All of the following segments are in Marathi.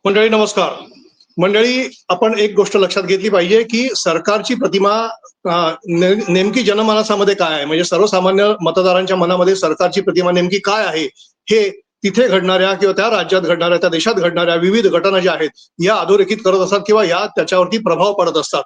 मंडळी नमस्कार. मंडळी, आपण एक गोष्ट लक्षात घेतली पाहिजे की सरकारची प्रतिमा नेमकी जनमानसामध्ये काय आहे, म्हणजे सर्वसामान्य मतदारांच्या मनामध्ये सरकारची प्रतिमा नेमकी काय आहे, हे तिथे घडणाऱ्या किंवा त्या राज्यात घडणाऱ्या, त्या देशात घडणाऱ्या विविध घटना ज्या आहेत या अधोरेखित करत असतात किंवा या त्याच्यावरती प्रभाव पडत असतात.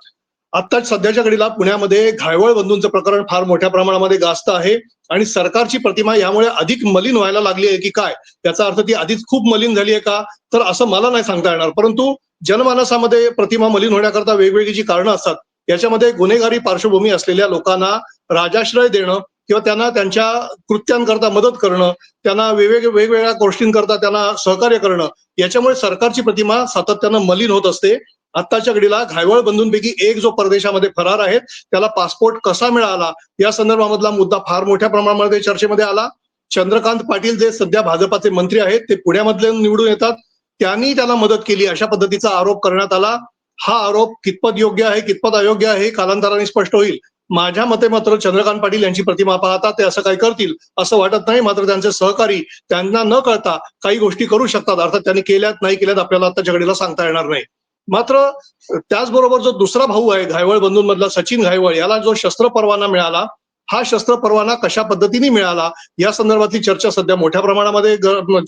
आता सध्याच्या घडीला पुण्यामध्ये घायवळ बंधूंचं प्रकरण फार मोठ्या प्रमाणामध्ये गाजत आहे आणि सरकारची प्रतिमा यामुळे अधिक मलिन व्हायला लागली आहे की काय, याचा अर्थ ती आधीच खूप मलिन झाली आहे का, तर असं मला नाही सांगता येणार. परंतु जनमानसामध्ये प्रतिमा मलिन होण्याकरता वेगवेगळी जी कारणं असतात, याच्यामध्ये गुन्हेगारी पार्श्वभूमी असलेल्या लोकांना राजाश्रय देणं किंवा त्यांना त्यांच्या कृत्यांकरता मदत करणं, त्यांना वेगवेगळ्या गोष्टींकरता त्यांना सहकार्य करणं, याच्यामुळे सरकारची प्रतिमा सातत्यानं मलिन होत असते. आत्ताच्या घडीला घायवळ बंधूंपैकी एक जो परदेशामध्ये फरार आहे, त्याला पासपोर्ट कसा मिळाला या संदर्भामधला मुद्दा फार मोठ्या प्रमाणामध्ये चर्चेमध्ये आला. चंद्रकांत पाटील जे सध्या भाजपाचे मंत्री आहेत, ते पुण्यामधले निवडून येतात, त्यांनी त्याला मदत केली अशा पद्धतीचा आरोप करण्यात आला. हा आरोप कितपत योग्य आहे कितपत अयोग्य आहे हे कालांतराने स्पष्ट होईल. माझ्या मते मात्र चंद्रकांत पाटील यांची प्रतिमा पाहता ते असं काही करतील असं वाटत नाही. मात्र त्यांचे सहकारी त्यांना न कळता काही गोष्टी करू शकतात. अर्थात त्यांनी केल्यात नाही केल्यात आपल्याला आत्ताच्या घडीला सांगता येणार नाही. मात्र त्याचबरोबर जो दुसरा भाऊ आहे घायवळ बंधूंमधला सचिन घायवळ, याला जो शस्त्र परवाना मिळाला, हा शस्त्र परवाना कशा पद्धतीने मिळाला या संदर्भातली चर्चा सध्या मोठ्या प्रमाणामध्ये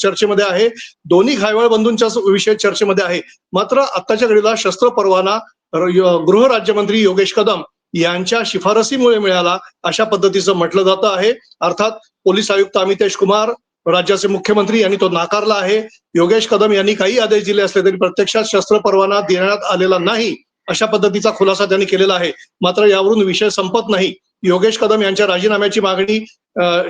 चर्चेमध्ये आहे. दोन्ही घायवळ बंधूंच्या विषय चर्चेमध्ये आहे. मात्र आत्ताच्या घडीला शस्त्र परवाना गृहराज्यमंत्री योगेश कदम यांच्या शिफारसीमुळे मिळाला अशा पद्धतीचं म्हटलं जातं आहे. अर्थात पोलीस आयुक्त अमितेश कुमार, राज्याचे मुख्यमंत्री यांनी तो नाकारला आहे. योगेश कदम यांनी काही आदेश दिले असले तरी प्रत्यक्षात शस्त्र परवाना देण्यात आलेला नाही अशा पद्धतीचा खुलासा त्यांनी केलेला आहे. मात्र यावरून विषय संपत नाही. योगेश कदम यांच्या राजीनाम्याची मागणी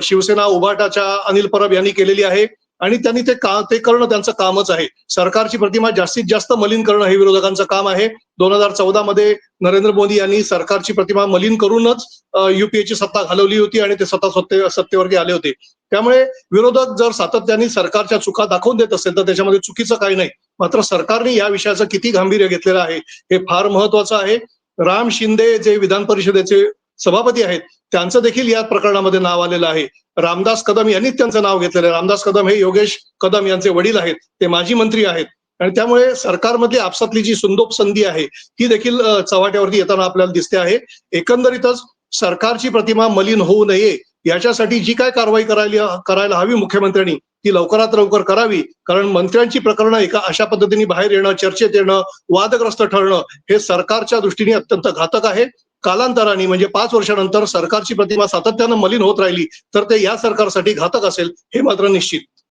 शिवसेना उभाटाच्या अनिल परब यांनी केलेली आहे आणि त्यांनी ते करणं त्यांचं कामच आहे. सरकारची प्रतिमा जास्तीत जास्त मलिन करणं हे विरोधकांचं काम आहे. 2014 मध्ये नरेंद्र मोदी यांनी सरकारची प्रतिमा मलिन करूनच युपीएची सत्ता घालवली होती आणि ते सत्तेवरती आले होते. त्यामुळे विरोधक जर सातत्याने सरकारच्या चुका दाखवून देत असेल तर त्याच्यामध्ये चुकीचं काही नाही. मात्र सरकारने या विषयाचं किती गांभीर्य घेतलेलं आहे हे फार महत्वाचं आहे. राम शिंदे जे विधान परिषदेचे सभापती आहेत, त्यांचं देखील या प्रकरणामध्ये नाव आलेलं आहे. रामदास कदम यांनीच त्यांचं नाव घेतलेलं आहे. रामदास कदम हे योगेश कदम यांचे वडील आहेत, ते माजी मंत्री आहेत आणि त्यामुळे सरकारमधली आपसातली जी सुंदोप संधी आहे ही देखील चव्हाट्यावरती येताना आपल्याला दिसते आहे. एकंदरीतच सरकारची प्रतिमा मलिन होऊ नये याच्यासाठी जी काय कारवाई करायला हवी मुख्यमंत्र्यांनी ती लवकरात लवकर करावी. कारण मंत्र्यांची प्रकरणं एका अशा पद्धतीने बाहेर येणं, चर्चेत येणं, वादग्रस्त ठरणं हे सरकारच्या दृष्टीने अत्यंत घातक आहे. कालांतराने म्हणजे 5 वर्षानंतर सरकारची प्रतिमा सातत्यानं मलिन होत राहिली तर ते या सरकारसाठी घातक असेल हे मात्र निश्चित.